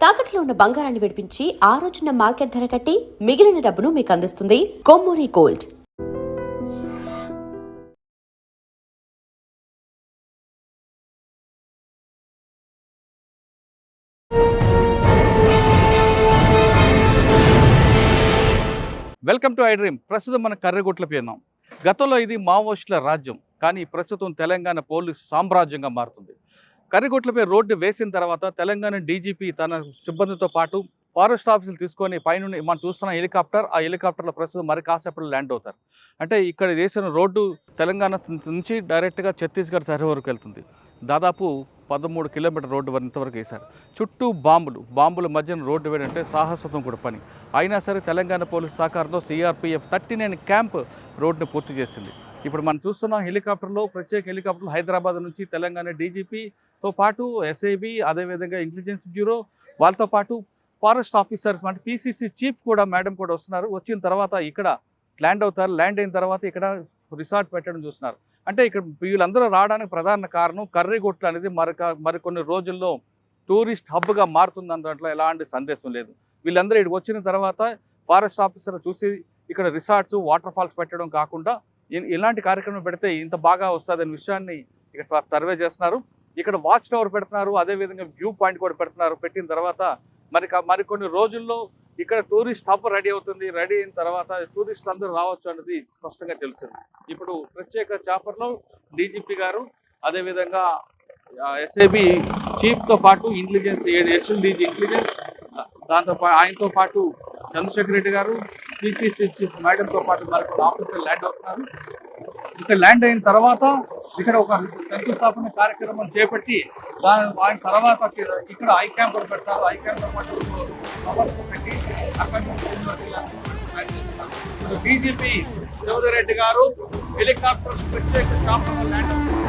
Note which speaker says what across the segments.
Speaker 1: తాకట్లో ఉన్న బంగారాన్ని విడిపించి ఆ రోజున మార్కెట్ ధర కట్టి మిగిలిన డబ్బును మీకు అందిస్తుంది Kommuri gold.
Speaker 2: Welcome to I dream. ప్రస్తుతం మన కర్రెగుట్లపై ఉన్నాం. గతంలో ఇది మావోయిస్టుల రాజ్యం, కానీ ప్రస్తుతం తెలంగాణ పోలీసు సామ్రాజ్యంగా మారుతుంది. కర్రెగుట్లపై రోడ్డు వేసిన తర్వాత తెలంగాణ డీజీపీ తన సిబ్బందితో పాటు ఫారెస్ట్ ఆఫీసులు తీసుకొని పైనుండి మనం చూస్తున్న హెలికాప్టర్, ఆ హెలికాప్టర్లో ప్రస్తుతం మరి కాసేపట్లో ల్యాండ్ అవుతారు. అంటే ఇక్కడ వేసిన రోడ్డు తెలంగాణ నుంచి డైరెక్ట్గా ఛత్తీస్గఢ్ సరిహద్దు వరకు వెళ్తుంది. దాదాపు 13 కిలోమీటర్ రోడ్డు ఇంతవరకు వేశారు. చుట్టూ బాంబుల మధ్యన రోడ్డు వేయడంటే సాహసత్వం కూడా పని. అయినా సరే తెలంగాణ పోలీసు సహకారంతో సిఆర్పిఎఫ్ 39 క్యాంప్ రోడ్డును పూర్తి చేసింది. ఇప్పుడు మనం చూస్తున్న హెలికాప్టర్లో, ప్రత్యేక హెలికాప్టర్లు హైదరాబాద్ నుంచి తెలంగాణ డీజీపీతో పాటు ఎస్ఐబి, అదేవిధంగా ఇంటెలిజెన్స్ బ్యూరో, వాళ్ళతో పాటు ఫారెస్ట్ ఆఫీసర్స్ అంటే పీసీసీ చీఫ్ కూడా మేడం కూడా వస్తున్నారు. వచ్చిన తర్వాత ఇక్కడ ల్యాండ్ అవుతారు. ల్యాండ్ అయిన తర్వాత ఇక్కడ రిసార్ట్ పెట్టడం చూస్తున్నారు. అంటే ఇక్కడ వీళ్ళందరూ రావడానికి ప్రధాన కారణం కర్రెగుట్ల అనేది మరికొన్ని రోజుల్లో టూరిస్ట్ హబ్గా మారుతుందని దాంట్లో ఎలాంటి సందేశం లేదు. వీళ్ళందరూ ఇక్కడికి వచ్చిన తర్వాత ఫారెస్ట్ ఆఫీసర్ చూసి ఇక్కడ రిసార్ట్స్, వాటర్ ఫాల్స్ పెట్టడం కాకుండా ఇలాంటి కార్యక్రమం పెడితే ఇంత బాగా వస్తుందనే విషయాన్ని ఇక్కడ సర్వే చేస్తున్నారు. ఇక్కడ వాచ్ టవర్ పెడుతున్నారు, అదేవిధంగా వ్యూ పాయింట్ కూడా పెడుతున్నారు. పెట్టిన తర్వాత మరికొన్ని రోజుల్లో ఇక్కడ టూరిస్ట్ హబ్ రెడీ అవుతుంది. రెడీ అయిన తర్వాత టూరిస్టులు అందరూ రావచ్చు అన్నది స్పష్టంగా తెలుస్తుంది. ఇప్పుడు ప్రత్యేక చాపర్లో డీజీపీ గారు, అదేవిధంగా ఎస్ఐబి చీఫ్తో పాటు ఇంటెలిజెన్స్, ఎడిషనల్ డీజీ ఇంటెలిజెన్స్, ఆయనతో పాటు చంద్రశేఖర్ రెడ్డి గారు, పీసీసీ చీఫ్ మేడంతో పాటు మరికొన్ని ఆఫీసర్లు ల్యాండ్ అవుతున్నారు. ఇక్కడ ల్యాండ్ అయిన తర్వాత ఇక్కడ ఒక శంకుస్థాపన కార్యక్రమం చేపట్టి ఆయన తర్వాత ఇక్కడ ఐ క్యాంప్ పెడతారు. ఐ క్యాంప్తో పాటు కవర్స్ పెట్టి అక్కడి నుంచి డీజీపీ చౌదరి రెడ్డి గారు హెలికాప్టర్ ప్రత్యేక చాపర్లో ల్యాండ్ అవుతారు.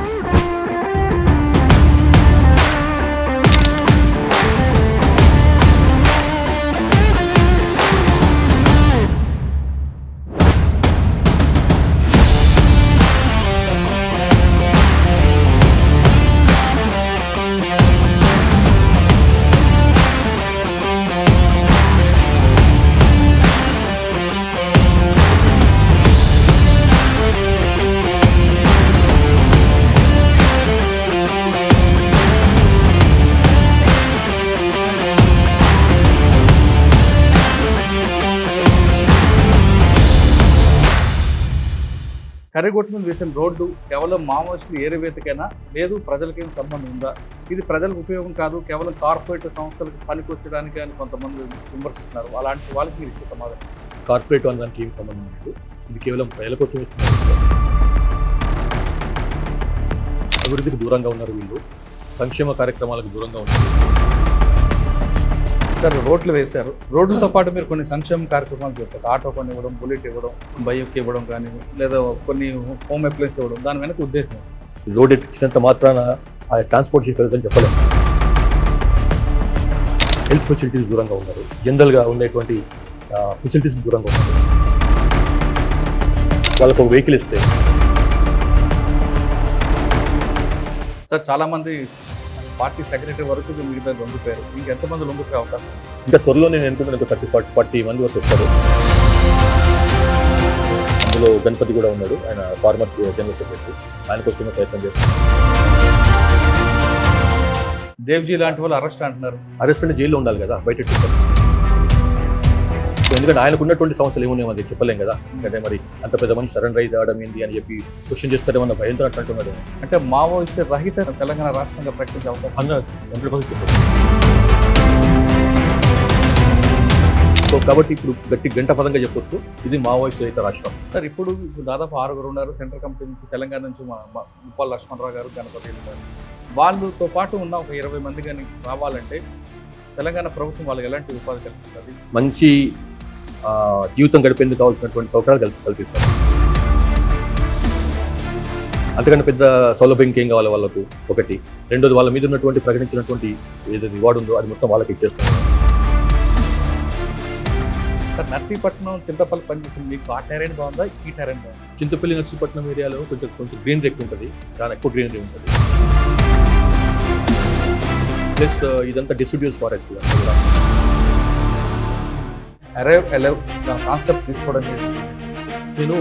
Speaker 2: కర్రెగుట్ట మీద వేసిన రోడ్డు కేవలం మావోయిస్టులు ఏరివేతకైనా, లేదు ప్రజలకేం సంబంధం ఉందా, ఇది ప్రజలకు ఉపయోగం కాదు, కేవలం కార్పొరేట్ సంస్థలకు పనికొచ్చడానికి అని కొంతమంది విమర్శిస్తున్నారు. అలాంటి వాళ్ళకి మీరు ఇచ్చే సమాధానం?
Speaker 3: కార్పొరేట్ అనడానికి ఏం సంబంధం లేదు. ఇది కేవలం ప్రజల కోసం ఇస్తున్నారు. అభివృద్ధికి దూరంగా ఉన్నారు వీళ్ళు, సంక్షేమ కార్యక్రమాలకు దూరంగా ఉన్నారు.
Speaker 2: సార్, రోడ్లు వేశారు. రోడ్లతో పాటు మీరు కొన్ని సంక్షేమ కార్యక్రమాలు చెప్పారు. ఆటో కొన్ని ఇవ్వడం, బుల్లెట్ ఇవ్వడం, బైక్ ఇవ్వడం కానీ, లేదా కొన్ని హోమ్ అప్లయన్స్ ఇవ్వడం, దాని వెనక ఉద్దేశం?
Speaker 3: రోడ్ ఇచ్చినంత మాత్రాన ఆ ట్రాన్స్పోర్టేషన్ పెరుగుతుందని చెప్పలేము. హెల్త్ ఫెసిలిటీస్ దూరంగా ఉన్నారు, జనరల్గా ఉండేటువంటి ఫెసిలిటీస్కి దూరంగా ఉన్నారు. వాళ్ళకు ఒక వెహికల్ ఇస్తే
Speaker 2: సార్, చాలామంది పార్టీ సెక్రటరీ వరకు మిగతా లొంగిపోయారు. ఇంకెంతమంది లొంగిపోయే అవకాశం?
Speaker 3: ఇంకా త్వరలో నేను అనుకుంటున్నాను 30-40 మంది వరకు వస్తారు. అందులో గణపతి కూడా ఉన్నాడు, ఆయన ఫార్మర్ జనరల్ సెక్రటరీ. ఆయన కోసం ప్రయత్నం చేస్తున్నారు.
Speaker 2: దేవ్జీ లాంటి వాళ్ళు అరెస్ట్ అంటున్నారు.
Speaker 3: అరెస్ట్ అంటే జైల్లో ఉండాలి కదా, బయట ఎందుకంటే ఆయనకు ఉన్నటువంటి సమస్యలు ఏమున్నాయో అది చెప్పలేం కదా. అంటే మరి అంత పెద్ద మంది సరెండర్ అయితే రావడం ఏంటి అని చెప్పి క్వశ్చన్ చేస్తాడేమన్న భయంతో అంటున్నాడు.
Speaker 2: అంటే మావోయిస్ట్ రహిత తెలంగాణ రాష్ట్రంగా ప్రకటించే అవకాశం
Speaker 3: అన్న 100% చెప్పారు. సో కాబట్టి ఇప్పుడు గంట పదంగా చెప్పొచ్చు, ఇది మావోయిస్ట్ రహిత రాష్ట్రం.
Speaker 2: సార్, ఇప్పుడు దాదాపు 6 ఉన్నారు. సెంట్రల్ కమిటీ నుంచి, తెలంగాణ నుంచి ముప్పాల లక్ష్మణరావు గారు, గణపతి గారు, వాళ్ళతో పాటు ఉన్న ఒక 20 మంది కానీ రావాలంటే తెలంగాణ ప్రభుత్వం వాళ్ళకి ఎలాంటి ఉపాధి కల్పిస్తుంది?
Speaker 3: మంచి జీవితం గడిపేందుకు కావాల్సినటువంటి సౌకర్యాలు కల్పిస్తారు. అంతకన్నా పెద్ద సౌలభ్యం ఇంకేం కావాలి వాళ్ళకు? ఒకటి. రెండోది, వాళ్ళ మీద ఉన్నటువంటి ప్రకటించినటువంటి ఏదైతే రివార్డు ఉందో అది మొత్తం వాళ్ళకి ఇచ్చేస్తారు.
Speaker 2: సార్, నర్సీపట్నం, చింతపల్లి పనిచేసింది. మీకు ఆ టెరైన్ బాగుందా, ఈ టెరైన్ బాగుందా?
Speaker 3: చింతపల్లి నర్సీపట్నం ఏరియాలో కొంచెం గ్రీనరీ ఎక్కువ ఉంటుంది, చాలా ఎక్కువ గ్రీనరీ ఉంటుంది. ప్లస్ ఇదంతా డిస్ట్రిబ్యూస్ ఫారెస్ట్.
Speaker 2: అరైవ్ అలైవ్ దాని కాన్సెప్ట్ తీసుకోవడం జరిగింది.
Speaker 3: నేను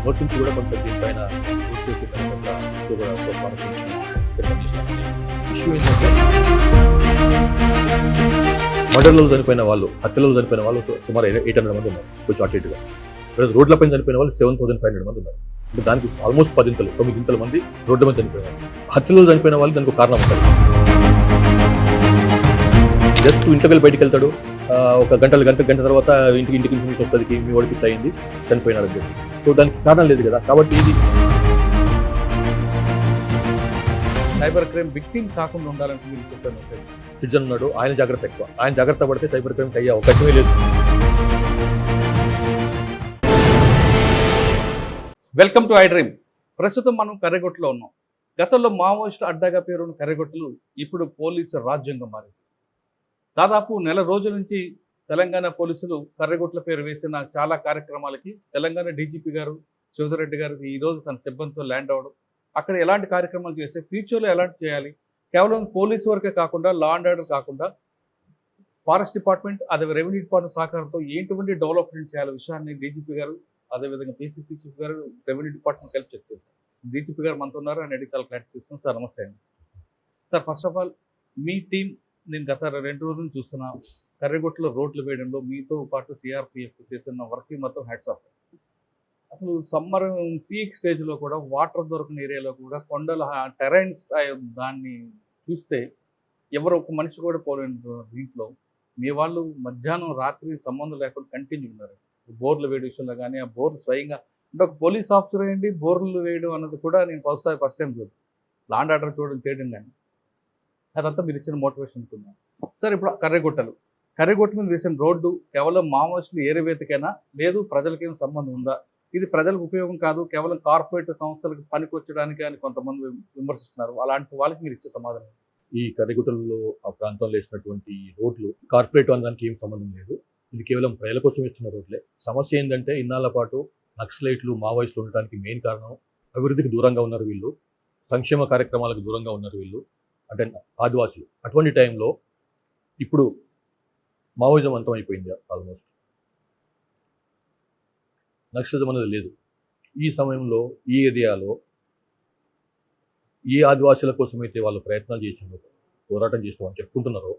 Speaker 3: నోటి నుంచి కూడా కొంత దీనిపైన ఇష్యూ ఏంటంటే మర్డర్లో చనిపోయిన వాళ్ళు, హత్యలలో చనిపోయిన వాళ్ళు సుమారు 800 మంది ఉన్నారు, కొంచెం అటు ఇటుగా. రోడ్లపై చనిపోయిన వాళ్ళు 7,500 మంది ఉన్నారు. అంటే దానికి ఆల్మోస్ట్ 9 మంది రోడ్ల మీద చనిపోయినారు. హత్యలో చనిపోయిన వాళ్ళు దానికి ఒక కారణం ఉంటుంది. జస్ట్ ఇంట్లోకి వెళ్ళి బయటికి వెళ్తాడు, ఒక గంట తర్వాత ఇంటికి ఇన్ఫర్మేషన్ వస్తుంది, మీ వాడికి ఇట్లా అయింది, చనిపోయినారు అని చెప్పి. సో దానికి కారణం లేదు కదా. కాబట్టి ఇది
Speaker 2: సైబర్ క్రైమ్ విక్టిమ్ కాకుండా ఉండాలంటే మీరు చెప్పే మెసేజ్.
Speaker 3: సిటిజన్ ఉన్నాడు, ఆయన జాగ్రత్త ఎక్కువ. ఆయన జాగ్రత్త పడితే సైబర్ క్రైమ్కి అయ్యే అవకాశమే లేదు.
Speaker 2: Welcome to I dream. ప్రస్తుతం మనం కర్రెగొట్టలో ఉన్నాం. గతంలో మావోయిస్టుల అడ్డాగా పేరున్న కర్రెగొట్టలు ఇప్పుడు పోలీసు రాజ్యంగా మారింది. దాదాపు నెల రోజుల నుంచి తెలంగాణ పోలీసులు కర్రెగొట్ల పేరు వేసిన చాలా కార్యక్రమాలకి తెలంగాణ డీజీపీ గారు శివధరెడ్డి గారు ఈరోజు తన సిబ్బందితో ల్యాండ్ అవ్వడం, అక్కడ ఎలాంటి కార్యక్రమాలు చేస్తే ఫ్యూచర్లో ఎలాంటి చేయాలి, కేవలం పోలీసు వరకే కాకుండా లా అండ్ ఆర్డర్ కాకుండా ఫారెస్ట్ డిపార్ట్మెంట్ అదే రెవెన్యూ డిపార్ట్మెంట్ సహకారంతో ఏంటువంటి డెవలప్మెంట్ చేయాలి విషయాన్ని డీజీపీ గారు అదేవిధంగా పీసీసీ చీఫ్ గారు రెవెన్యూ డిపార్ట్మెంట్ కలిపి చెక్ చేశారు. డీజీపీ గారు మనతో ఉన్నారు, ఆయన అడిగి చాలా క్లారిటీ తీసుకున్నాం. సార్ నమస్తే అండి. Sir first of all me team నేను గత 2 రోజుల నుంచి చూస్తున్నా కర్రెగొట్టలో రోడ్లు వేయడంలో మీతో పాటు సిఆర్పిఎఫ్ చేస్తున్న వర్క్ మొత్తం హ్యాట్స్ ఆఫ్. అసలు సమ్మర్ పీక్ స్టేజ్లో కూడా వాటర్ దొరకని ఏరియాలో కూడా కొండల టెరైన్ దాన్ని చూస్తే ఎవరు ఒక మనిషి కూడా పోలేని దీంట్లో మీ వాళ్ళు మధ్యాహ్నం రాత్రి సంబంధం లేకుండా కంటిన్యూ ఉన్నారు. బోర్లు వేయడం విషయంలో కానీ ఆ బోర్లు స్వయంగా అంటే ఒక పోలీస్ ఆఫీసర్ ఏంటి బోర్లు వేయడం అన్నది కూడా నేను ఫస్ట్ టైం చూడండి, లాండ్ ఆర్డర్ చేయడం కానీ అదంతా మీరు ఇచ్చిన మోటివేషన్ అనుకున్నాను. సార్ ఇప్పుడు కర్రెగొట్ట మీద వేసిన రోడ్డు కేవలం మావోయిస్టులు ఏరివేతకైనా లేదు ప్రజలకేం సంబంధం ఉందా, ఇది ప్రజలకు ఉపయోగం కాదు కేవలం కార్పొరేట్ సంస్థలకు పనికొచ్చడానికి అని కొంతమంది విమర్శిస్తున్నారు. అలాంటి వాళ్ళకి మీరు ఇచ్చే సమాధానం?
Speaker 3: ఈ కర్రెగుట్టల్లో ఆ ప్రాంతంలో వేసినటువంటి రోడ్లు కార్పొరేట్ అనడానికి ఏం సంబంధం లేదు. ఇది కేవలం ప్రజల కోసం ఇస్తున్న రోడ్లే. సమస్య ఏంటంటే ఇన్నాళ్ల పాటు నక్సలైట్లు మావోయిస్టులు ఉండటానికి మెయిన్ కారణం అభివృద్ధికి దూరంగా ఉన్నారు వీళ్ళు, సంక్షేమ కార్యక్రమాలకు దూరంగా ఉన్నారు వీళ్ళు, అంటే ఆదివాసులు. అటువంటి టైంలో ఇప్పుడు మావోయిజం అంతం అయిపోయింది, ఆల్మోస్ట్ నక్సలిజం అనేది లేదు. ఈ సమయంలో ఈ ఏరియాలో ఏ ఆదివాసుల కోసమైతే వాళ్ళు ప్రయత్నాలు చేసిందో, పోరాటం చేస్తామని చెప్పుకుంటున్నారో,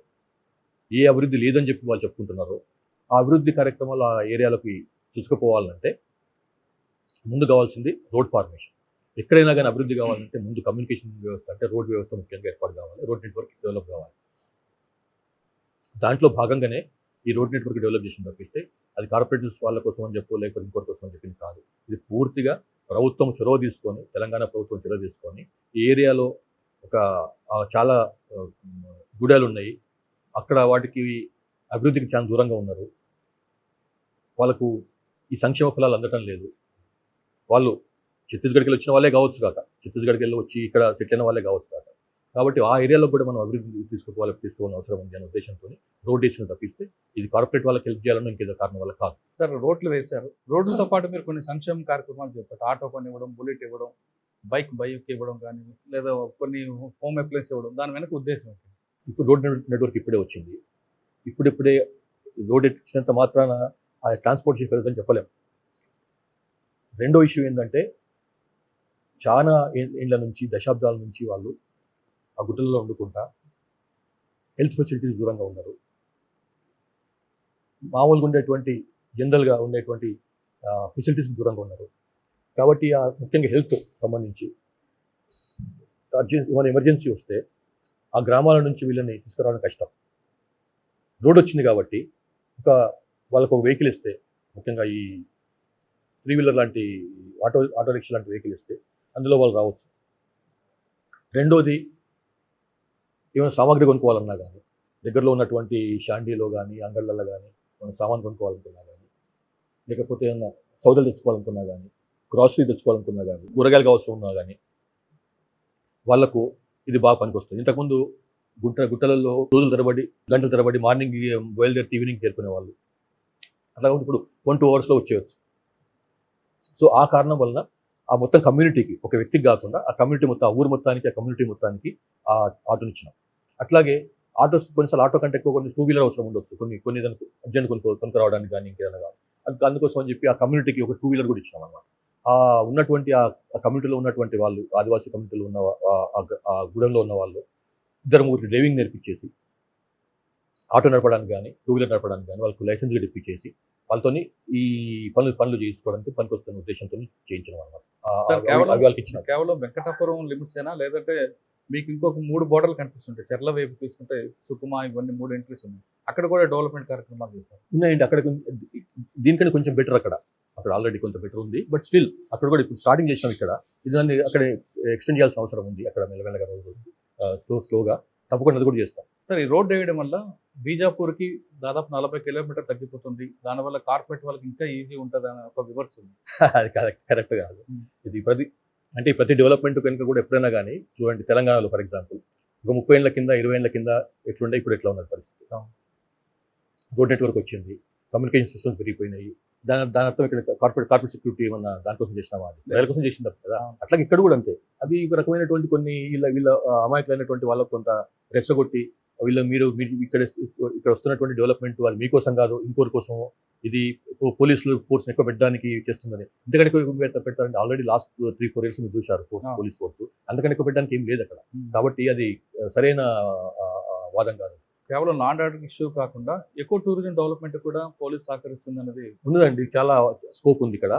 Speaker 3: ఏ అభివృద్ధి లేదని చెప్పి వాళ్ళు చెప్పుకుంటున్నారో, ఆ అభివృద్ధి కార్యక్రమాలు ఆ ఏరియాలోకి చూసుకుపోవాలంటే ముందు కావాల్సింది రోడ్ ఫార్మేషన్. ఎక్కడైనా కానీ అభివృద్ధి కావాలంటే ముందు కమ్యూనికేషన్ వ్యవస్థ అంటే రోడ్ వ్యవస్థ ముఖ్యంగా ఏర్పాటు కావాలి, రోడ్ నెట్వర్క్ డెవలప్ కావాలి. దాంట్లో భాగంగానే ఈ రోడ్ నెట్వర్క్ డెవలప్ చేసిన తప్పిస్తే అది కార్పొరేటివ్స్ వాళ్ళ కోసం అని చెప్పు లేకపోతే ఇంకోటి కోసం అని చెప్పింది కాదు. ఇది పూర్తిగా ప్రభుత్వం చొరవ తీసుకొని, తెలంగాణ ప్రభుత్వం చొరవ తీసుకొని ఈ ఏరియాలో ఒక చాలా గుడాలు ఉన్నాయి, అక్కడ వాటికి అభివృద్ధికి చాలా దూరంగా ఉన్నారు, వాళ్ళకు ఈ సంక్షేమ ఫలాలు అందటం లేదు. వాళ్ళు ఛత్తీస్గఢ్కి వెళ్ళి వచ్చిన వాళ్ళే కావచ్చు కాక, ఛత్తీస్గఢ్కి వెళ్ళి వచ్చి ఇక్కడ సెటిల్ అయిన వాళ్ళే కావచ్చు కాక. కాబట్టి ఆ ఏరియాలో కూడా మనం అభివృద్ధి తీసుకోవాలని అవసరం ఉంది అనే ఉద్దేశంతో రోడ్ వేసిన తప్పిస్తే ఇది కార్పొరేట్ వాళ్ళకి హెల్ప్ చేయాలని ఇంకేదో కారణం వల్ల కాదు.
Speaker 2: సార్ రోడ్లు వేశారు, రోడ్లతో పాటు మీరు కొన్ని సంక్షేమ కార్యక్రమాలు చెప్పారు. ఆటో కొని ఇవ్వడం, బుల్లెట్ ఇవ్వడం, బైక్ ఇవ్వడం కానీ లేదా కొన్ని హోమ్ అప్లయన్స్ ఇవ్వడం, దాని వెనక ఉద్దేశం.
Speaker 3: ఇప్పుడు రోడ్ నెట్వర్క్ ఇప్పుడే వచ్చింది, ఇప్పుడే రోడ్ ఇచ్చినంత మాత్రాన ఆ ట్రాన్స్పోర్టేషన్ పెరుగుతుందని చెప్పలేము. రెండో ఇష్యూ ఏంటంటే చాలా ఏళ్ళ నుంచి దశాబ్దాల నుంచి వాళ్ళు ఆ గుట్టలలో వండుకుంటా హెల్త్ ఫెసిలిటీస్ దూరంగా ఉన్నారు. మామూలుగా ఉండేటువంటి జనరల్గా ఉండేటువంటి ఫెసిలిటీస్కి దూరంగా ఉన్నారు. కాబట్టి ముఖ్యంగా హెల్త్ సంబంధించి ఏమైనా ఎమర్జెన్సీ వస్తే ఆ గ్రామాల నుంచి వీళ్ళని తీసుకురావడం కష్టం. రోడ్ వచ్చింది కాబట్టి వాళ్ళకు ఒక వెహికల్ ఇస్తే, ముఖ్యంగా ఈ 3-వీలర్ లాంటి ఆటో రిక్షా లాంటి వెహికల్ ఇస్తే అందులో వాళ్ళు రావచ్చు. రెండోది ఏమైనా సామాగ్రి కొనుక్కోవాలన్నా కానీ, దగ్గరలో ఉన్నటువంటి షాండీలో కానీ అంగళ్ళల్లో కానీ మనం సామాన్ కొనుక్కోవాలనుకున్నా కానీ, లేకపోతే ఏమన్నా సౌదలు తెచ్చుకోవాలనుకున్నా కానీ, గ్రాసరీ తెచ్చుకోవాలనుకున్నా కానీ, కూరగాయలు అవసరం ఉన్నా కానీ వాళ్లకు ఇది బాగా పనికొస్తుంది. ఇంతకుముందు గుట్టలలో రోజుల తరబడి గంటల తరబడి మార్నింగ్ బయలుదేరి ఈవినింగ్ చేరుకునే వాళ్ళు, అట్లా ఇప్పుడు 1-2 అవర్స్లో వచ్చేయచ్చు. సో ఆ కారణం వలన ఆ మొత్తం కమ్యూనిటీకి, ఒక వ్యక్తికి కాకుండా ఆ కమ్యూనిటీ మొత్తం, ఆ ఊరు మొత్తానికి, ఆ కమ్యూనిటీ మొత్తానికి ఆ ఆటోనిచ్చినాం. అట్లాగే ఆటోస్ కొన్నిసార్లు ఆటో కంటే ఎక్కువ కొన్ని టూ వీలర్ అవసరం ఉండొచ్చు, కొన్ని దానికి అర్జెంట్ కొనుక్కరావడానికి కానీ ఇంకేదైనా కానీ. అందుకోసం అని చెప్పి ఆ కమ్యూనిటీకి ఒక టూ వీలర్ కూడా ఇచ్చినాం అనమాట. ఉన్నటువంటి ఆ కమ్యూనిటీలో ఉన్నటువంటి వాళ్ళు, ఆదివాసీ కమ్యూనిటీలో ఉన్న ఆ గూడెంలో ఉన్న వాళ్ళు 2-3 డ్రైవింగ్ నేర్పించేసి, ఆటో నడపడానికి కానీ టూ వీలర్ నడపడానికి కానీ వాళ్ళకు లైసెన్స్ కూడా ఇప్పించేసి వాళ్ళతోని ఈ పనులు చేసుకోవడానికి పనికొస్తున్న ఉద్దేశంతో చేయించడం అనమాట.
Speaker 2: సార్, కేవలం
Speaker 3: వాళ్ళకి ఇచ్చిన
Speaker 2: కేవలం వెంకటాపురం లిమిట్స్ ఏనా, లేదంటే మీకు ఇంకొక 3 బోర్డర్లు కనిపిస్తుంటాయి? చెర్ల వైపు చూసుకుంటే సుకుమా, ఇవన్నీ 3 ఎంట్రీస్ ఉన్నాయి. అక్కడ కూడా డెవలప్మెంట్ కార్యక్రమాలు చేశారు.
Speaker 3: ఉన్నాయండి. అక్కడ దీనికంటే కొంచెం బెటర్ అక్కడ ఆల్రెడీ కొంత బెటర్ ఉంది. బట్ స్టిల్ అక్కడ కూడా ఇప్పుడు స్టార్టింగ్ చేసినాం. ఇక్కడ దాన్ని అక్కడ ఎక్స్టెండ్ చేయాల్సిన అవసరం ఉంది. అక్కడ మెల్లమెల్లగా స్లోగా తప్పకుండా అది కూడా చేస్తాం.
Speaker 2: సార్, ఈ రోడ్ వేయడం వల్ల బీజాపూర్కి దాదాపు 40 కిలోమీటర్ తగ్గిపోతుంది. దానివల్ల కార్పొరేట్ వాళ్ళకి ఇంకా ఈజీ ఉంటుంది అని ఒక విమర్శ ఉంది.
Speaker 3: అది కరెక్ట్ కాదు. ఇది ప్రతి డెవలప్మెంట్ కనుక కూడా ఎప్పుడైనా కానీ చూడండి, తెలంగాణలో ఫర్ ఎగ్జాంపుల్ ఒక 30 ఏళ్ల కింద 20 ఏళ్ల కింద ఎట్లుండే, ఇప్పుడు ఎట్లా ఉన్నది పరిస్థితి. రోడ్ నెట్వర్క్ వచ్చింది, కమ్యూనికేషన్ సిస్టమ్స్ పెరిగిపోయినాయి. దాని అర్థం ఇక్కడ కార్పొరేట్ సెక్యూరిటీ ఏమన్నా దానికోసం చేసినామా, ప్రజల కోసం చేసింది కదా. అట్లాగే ఇక్కడ కూడా అంతే. అది ఒక రకమైనటువంటి కొన్ని వీళ్ళ అమాయకులైనటువంటి వాళ్ళకు కొంత రెచ్చగొట్టి మీరు ఇక్కడ వస్తున్నటువంటి డెవలప్మెంట్ అది మీకోసం కాదు, ఇంకోరి కోసం, ఇది పోలీసులు ఫోర్స్ ఎక్కువ పెట్టడానికి చేస్తుందని. ఇంతకంటే ఎక్కువ పెడతారంటే ఆల్రెడీ లాస్ట్ 3-4 ఇయర్స్ మీరు చూశారు పోలీస్ ఫోర్స్. అంతకంటే ఎక్కువ పెట్టడానికి ఏం లేదు అక్కడ. కాబట్టి అది సరైన వాదం కాదు.
Speaker 2: కేవలం లా అండ్ ఆర్డర్ ఇష్యూ కాకుండా ఎక్కువ టూరిజం డెవలప్మెంట్ కూడా పోలీస్ సహకరిస్తుంది అనేది
Speaker 3: ఉన్నదండి. చాలా స్కోప్ ఉంది ఇక్కడ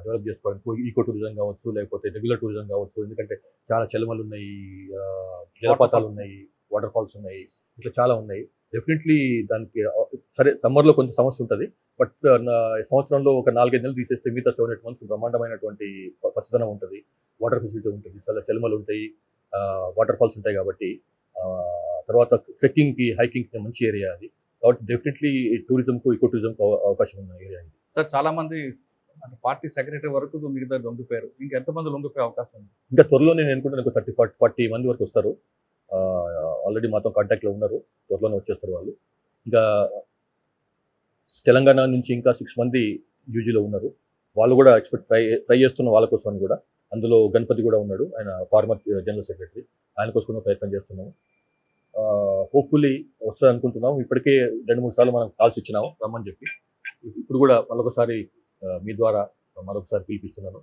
Speaker 3: డెవలప్ చేసుకోవడానికి. ఈకో టూరిజం కావచ్చు, లేకపోతే రెగ్యులర్ టూరిజం కావచ్చు. ఎందుకంటే చాలా చలమలు ఉన్నాయి, జలపాతాలు ఉన్నాయి, వాటర్ ఫాల్స్ ఉన్నాయి, ఇట్లా చాలా ఉన్నాయి. డెఫినెట్లీ దానికి సరే సమ్మర్లో కొంత సమస్య ఉంటుంది. బట్ సంవత్సరంలో ఒక 4-5 నెలలు తీసేస్తే మిగతా 7-8 months బ్రహ్మాండమైనటువంటి పచ్చదనం ఉంటుంది, వాటర్ ఫెసిలిటీ ఉంటుంది, చాలా చలమలు ఉంటాయి, వాటర్ ఫాల్స్ ఉంటాయి. కాబట్టి తర్వాత ట్రెక్కింగ్కి, హైకింగ్కి మంచి ఏరియా అది. కాబట్టి డెఫినెట్లీ టూరిజంకు, ఈకో టూరిజంకు అవకాశం ఉన్న ఏరియా ఇది.
Speaker 2: సార్, చాలా మంది పార్టీ సెక్రటరీ వరకు మిగతా లొంగిపోయారు. ఇంకా ఎంతమంది లొంగిపోయే అవకాశం ఉంది?
Speaker 3: ఇంకా త్వరలో నేను అనుకుంటున్నాను ఒక 30-40 మంది వరకు వస్తారు. ఆల్రెడీ మాతో కాంటాక్ట్లో ఉన్నారు, త్వరలోనే వచ్చేస్తారు వాళ్ళు. ఇంకా తెలంగాణ నుంచి ఇంకా 6 మంది యూజీలో ఉన్నారు. వాళ్ళు కూడా ట్రై చేస్తున్న వాళ్ళ కోసం అని కూడా. అందులో గణపతి కూడా ఉన్నాడు, ఆయన ఫార్మర్ జనరల్ సెక్రటరీ. ఆయన కోసం ప్రయత్నం చేస్తున్నాము. హోప్ఫుల్లీ వస్తుంది అనుకుంటున్నాము. ఇప్పటికే 2-3 సార్లు మనం కాల్స్ ఇచ్చినాము రమ్మని చెప్పి. ఇప్పుడు కూడా మరొకసారి మీ ద్వారా మరొకసారి పిలిపిస్తున్నాను.